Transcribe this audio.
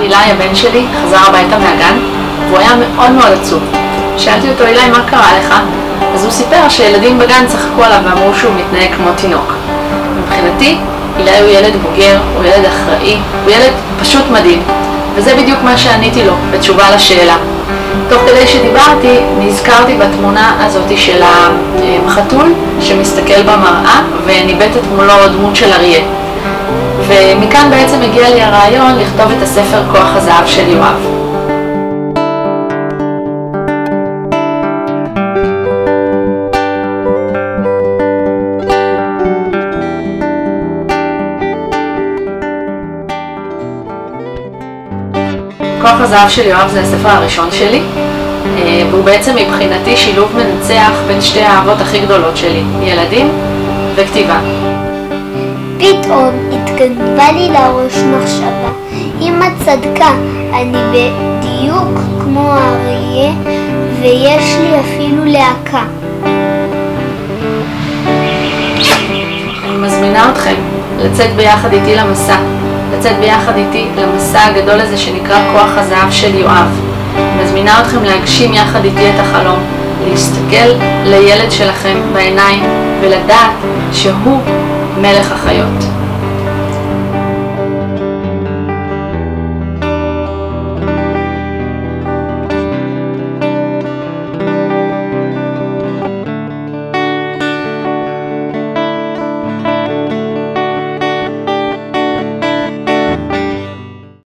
אילי הבן שלי חזר הביתה מהגן והוא היה מאוד מאוד עצוב. שאלתי אותו, אילי, מה קרה לך? אז הוא סיפר שילדים בגן צחקו עליו ואמרו שהוא מתנהג כמו תינוק. מבחינתי, אילי הוא ילד בוגר, הוא ילד אחראי, הוא ילד פשוט מדהים. וזה בדיוק מה שעניתי לו בתשובה לשאלה. תוך כדי שדיברתי, נזכרתי בתמונה הזאת של החתול שמסתכל במראה וניבטת מולו דמות של אריה. ומכאן בעצם הגיע לי הרעיון לכתוב את הספר כוח הזהב של יואב. כוח הזהב של יואב זה הספר הראשון שלי, והוא בעצם מבחינתי שילוב מנצח בין שתי האהבות הכי גדולות שלי, ילדים וכתיבה. פתאום התגנבה לי לראש מחשבה, אמא צדקה, אני בדיוק כמו האריה ויש לי אפילו להקה. אני מזמינה אתכם לצאת ביחד איתי למסע. לצאת ביחד איתי למסע הגדול הזה שנקרא כוח הזהב של יואב. מזמינה אתכם להגשים יחד איתי את החלום, להסתכל לילד שלכם בעיניים ולדעת שהוא מלך החיות.